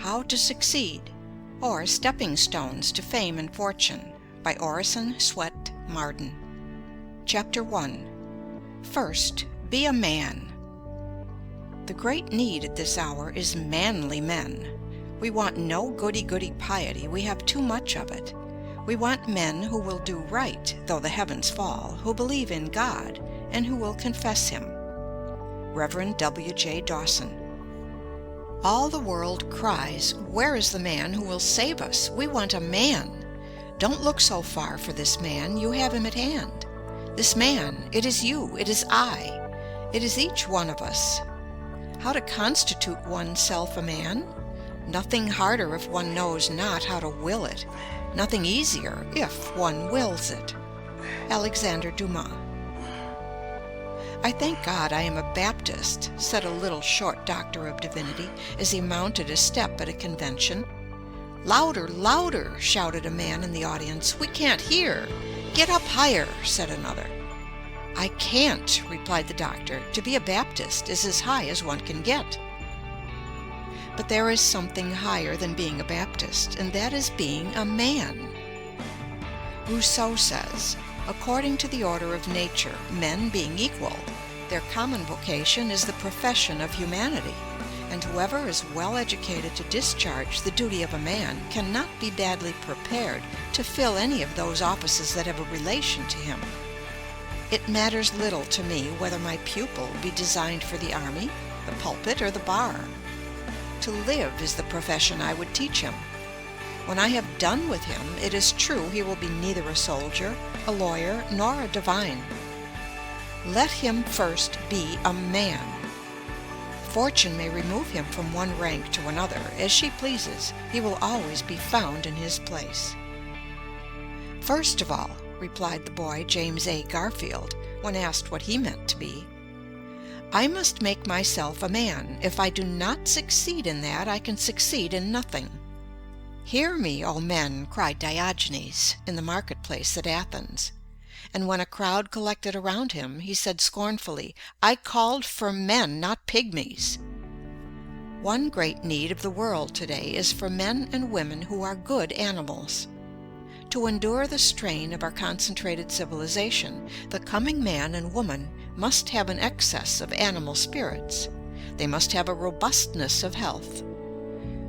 How to Succeed, or Stepping Stones to Fame and Fortune, by Orison Swett Marden. Chapter 1. First, be a man. The great need at this hour is manly men. We want no goody-goody piety, we have too much of it. We want men who will do right, though the heavens fall, who believe in God, and who will confess Him. Reverend W.J. Dawson. All the world cries, "Where is the man who will save us? We want a man." Don't look so far for this man, you have him at hand. This man, it is you, it is I, it is each one of us. How to constitute oneself a man? Nothing harder if one knows not how to will it. Nothing easier if one wills it. Alexander Dumas. "I thank God I am a Baptist," said a little short doctor of divinity, as he mounted a step at a convention. "Louder, louder," shouted a man in the audience. "We can't hear." "Get up higher," said another. "I can't," replied the doctor. "To be a Baptist is as high as one can get." But there is something higher than being a Baptist, and that is being a man. Rousseau says, "According to the order of nature, men being equal, their common vocation is the profession of humanity, and whoever is well educated to discharge the duty of a man cannot be badly prepared to fill any of those offices that have a relation to him. It matters little to me whether my pupil be designed for the army, the pulpit, or the bar. To live is the profession I would teach him. When I have done with him, it is true he will be neither a soldier, a lawyer, nor a divine. Let him first be a man. Fortune may remove him from one rank to another, as she pleases. He will always be found in his place." "First of all," replied the boy James A. Garfield, when asked what he meant to be, "I must make myself a man. If I do not succeed in that, I can succeed in nothing." "Hear me, O men," cried Diogenes in the marketplace at Athens. And when a crowd collected around him, he said scornfully, "I called for men, not pygmies." One great need of the world today is for men and women who are good animals. To endure the strain of our concentrated civilization, the coming man and woman must have an excess of animal spirits. They must have a robustness of health.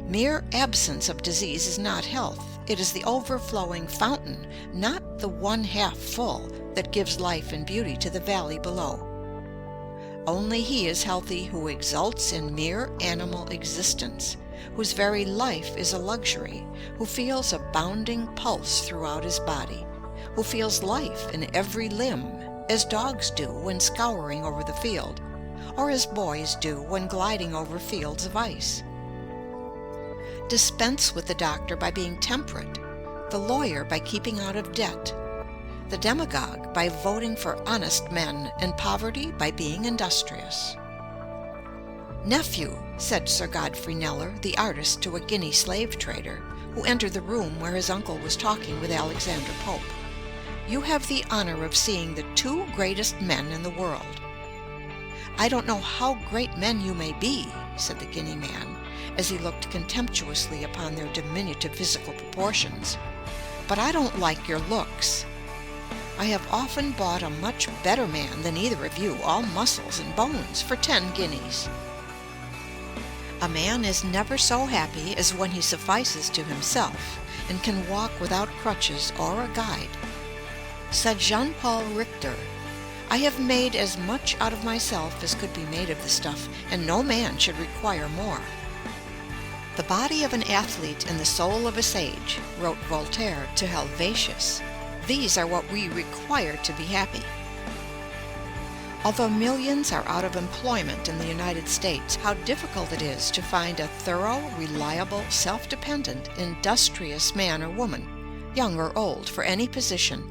Mere absence of disease is not health. It is the overflowing fountain, not the one half full, that gives life and beauty to the valley below. Only he is healthy who exults in mere animal existence, whose very life is a luxury, who feels a bounding pulse throughout his body, who feels life in every limb, as dogs do when scouring over the field, or as boys do when gliding over fields of ice. Dispense with the doctor by being temperate, the lawyer by keeping out of debt, the demagogue by voting for honest men, and poverty by being industrious. "Nephew," said Sir Godfrey Kneller, the artist, to a Guinea slave trader, who entered the room where his uncle was talking with Alexander Pope, "you have the honor of seeing the two greatest men in the world." "I don't know how great men you may be," said the Guinea man, as he looked contemptuously upon their diminutive physical proportions, "but I don't like your looks. I have often bought a much better man than either of you, all muscles and bones, for 10 guineas. A man is never so happy as when he suffices to himself, and can walk without crutches or a guide. Said Jean-Paul Richter, "I have made as much out of myself as could be made of the stuff, and no man should require more." "The body of an athlete and the soul of a sage," wrote Voltaire to Helvetius. "These are what we require to be happy." Although millions are out of employment in the United States, how difficult it is to find a thorough, reliable, self-dependent, industrious man or woman, young or old, for any position,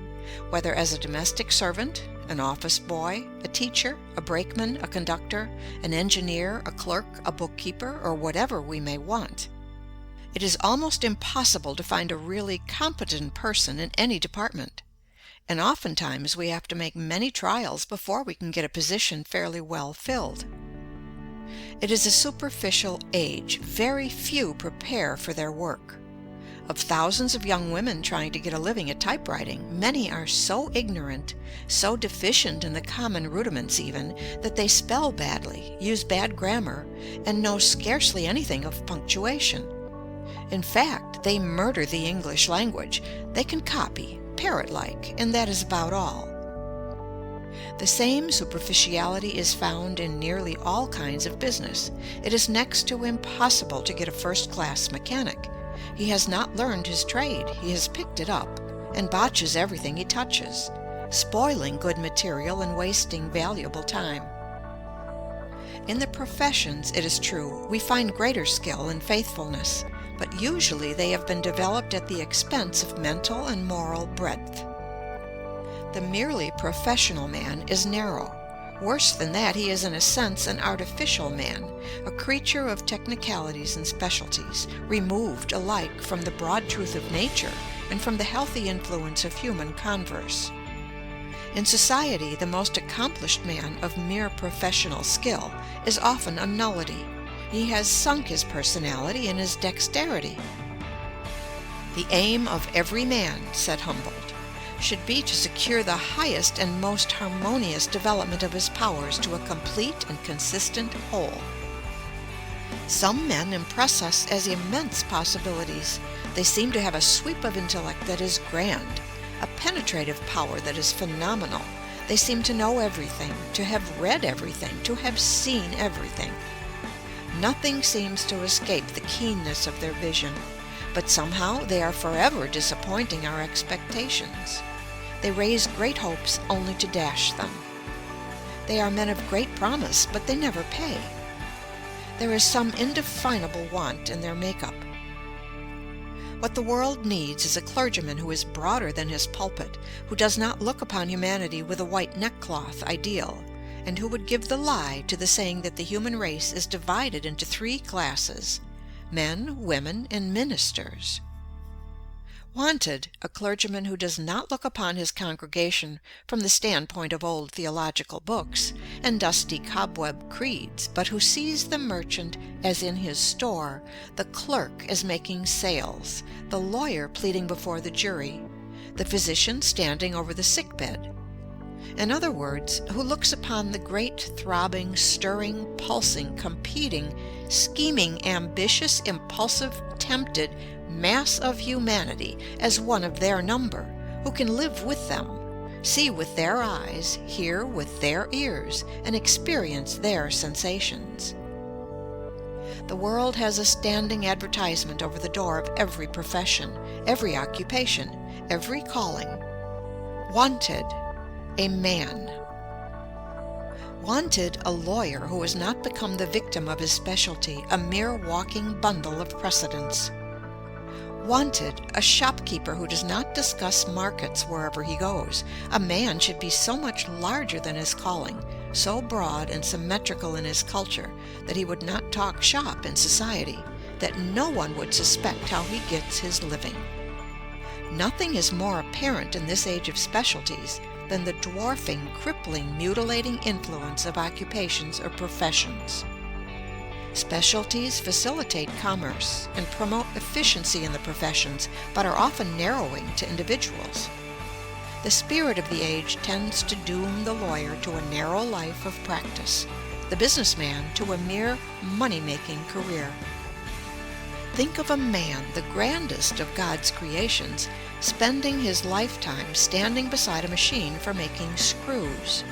whether as a domestic servant, an office boy, a teacher, a brakeman, a conductor, an engineer, a clerk, a bookkeeper, or whatever we may want. It is almost impossible to find a really competent person in any department, and oftentimes we have to make many trials before we can get a position fairly well filled. It is a superficial age. Very few prepare for their work. Of thousands of young women trying to get a living at typewriting, many are so ignorant, so deficient in the common rudiments even, that they spell badly, use bad grammar, and know scarcely anything of punctuation. In fact, they murder the English language. They can copy, parrot-like, and that is about all. The same superficiality is found in nearly all kinds of business. It is next to impossible to get a first-class mechanic. He has not learned his trade. He has picked it up, and botches everything he touches, spoiling good material and wasting valuable time. In the professions, it is true, we find greater skill and faithfulness, but usually they have been developed at the expense of mental and moral breadth. The merely professional man is narrow. Worse than that, he is in a sense an artificial man, a creature of technicalities and specialties, removed alike from the broad truth of nature and from the healthy influence of human converse. In society, the most accomplished man of mere professional skill is often a nullity. He has sunk his personality in his dexterity. The aim of every man, said Humboldt, should be to secure the highest and most harmonious development of his powers to a complete and consistent whole. Some men impress us as immense possibilities. They seem to have a sweep of intellect that is grand, a penetrative power that is phenomenal. They seem to know everything, to have read everything, to have seen everything. Nothing seems to escape the keenness of their vision, but somehow they are forever disappointing our expectations. They raise great hopes only to dash them. They are men of great promise, but they never pay. There is some indefinable want in their makeup. What the world needs is a clergyman who is broader than his pulpit, who does not look upon humanity with a white neckcloth ideal, and who would give the lie to the saying that the human race is divided into three classes: men, women, and ministers. Wanted, a clergyman who does not look upon his congregation from the standpoint of old theological books and dusty cobweb creeds, but who sees the merchant as in his store, the clerk as making sales, the lawyer pleading before the jury, the physician standing over the sick-bed. In other words, who looks upon the great, throbbing, stirring, pulsing, competing, scheming, ambitious, impulsive, tempted mass of humanity as one of their number, who can live with them, see with their eyes, hear with their ears, and experience their sensations. The world has a standing advertisement over the door of every profession, every occupation, every calling. Wanted, a man. Wanted, a lawyer who has not become the victim of his specialty, a mere walking bundle of precedents. Wanted, a shopkeeper who does not discuss markets wherever he goes. A man should be so much larger than his calling, so broad and symmetrical in his culture, that he would not talk shop in society, that no one would suspect how he gets his living. Nothing is more apparent in this age of specialties than the dwarfing, crippling, mutilating influence of occupations or professions. Specialties facilitate commerce and promote efficiency in the professions, but are often narrowing to individuals. The spirit of the age tends to doom the lawyer to a narrow life of practice, the businessman to a mere money-making career. Think of a man, the grandest of God's creations, spending his lifetime standing beside a machine for making screws.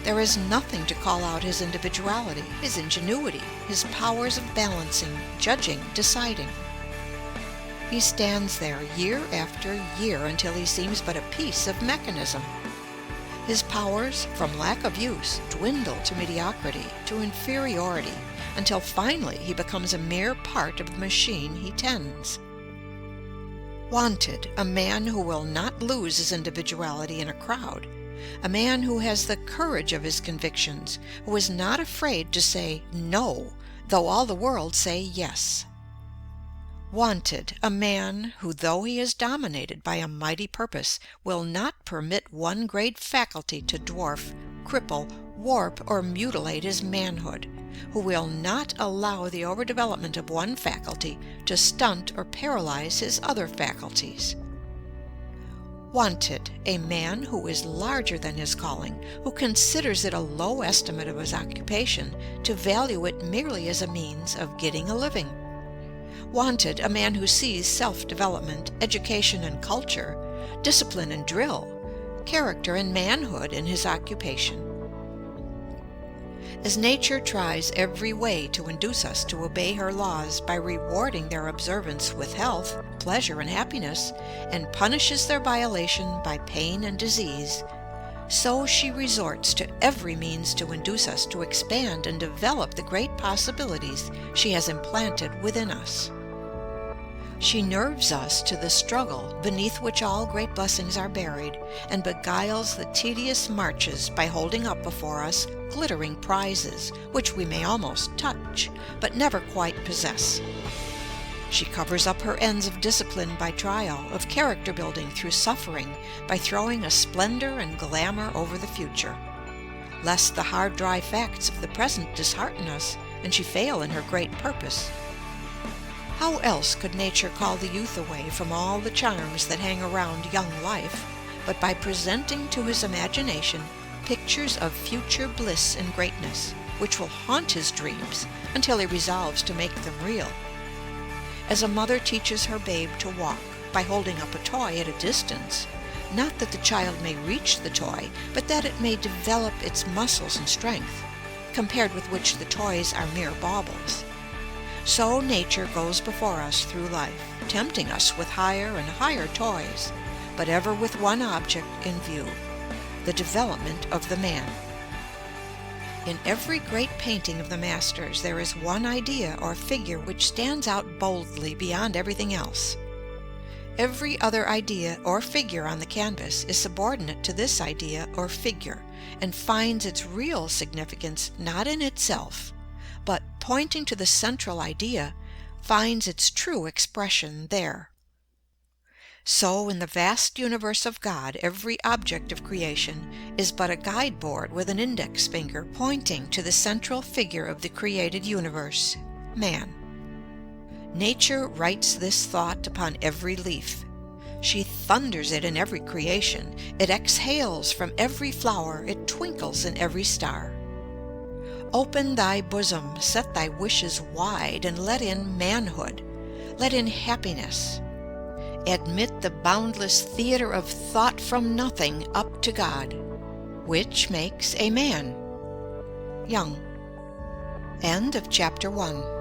There is nothing to call out his individuality, his ingenuity, his powers of balancing, judging, deciding. He stands there year after year until he seems but a piece of mechanism. His powers, from lack of use, dwindle to mediocrity, to inferiority, until finally he becomes a mere part of the machine he tends. Wanted, a man who will not lose his individuality in a crowd, a man who has the courage of his convictions, who is not afraid to say no, though all the world say yes. Wanted, a man who, though he is dominated by a mighty purpose, will not permit one great faculty to dwarf, cripple, warp, or mutilate his manhood, who will not allow the overdevelopment of one faculty to stunt or paralyze his other faculties. Wanted, a man who is larger than his calling, who considers it a low estimate of his occupation to value it merely as a means of getting a living. Wanted, a man who sees self-development, education and culture, discipline and drill, character and manhood in his occupation. As nature tries every way to induce us to obey her laws by rewarding their observance with health, pleasure, and happiness, and punishes their violation by pain and disease, so she resorts to every means to induce us to expand and develop the great possibilities she has implanted within us. She nerves us to the struggle beneath which all great blessings are buried, and beguiles the tedious marches by holding up before us glittering prizes which we may almost touch, but never quite possess. She covers up her ends of discipline by trial, of character building through suffering, by throwing a splendor and glamour over the future, lest the hard dry facts of the present dishearten us, and she fail in her great purpose. How else could nature call the youth away from all the charms that hang around young life, but by presenting to his imagination pictures of future bliss and greatness, which will haunt his dreams until he resolves to make them real? As a mother teaches her babe to walk by holding up a toy at a distance, not that the child may reach the toy, but that it may develop its muscles and strength, compared with which the toys are mere baubles. So nature goes before us through life, tempting us with higher and higher toys, but ever with one object in view, the development of the man. In every great painting of the masters there is one idea or figure which stands out boldly beyond everything else. Every other idea or figure on the canvas is subordinate to this idea or figure, and finds its real significance not in itself, but, pointing to the central idea, finds its true expression there. So in the vast universe of God, every object of creation is but a guide board with an index finger pointing to the central figure of the created universe, man. Nature writes this thought upon every leaf. She thunders it in every creation. It exhales from every flower. It twinkles in every star. Open thy bosom, set thy wishes wide, and let in manhood, let in happiness. Admit the boundless theater of thought from nothing up to God, which makes a man. Young. End of chapter 1.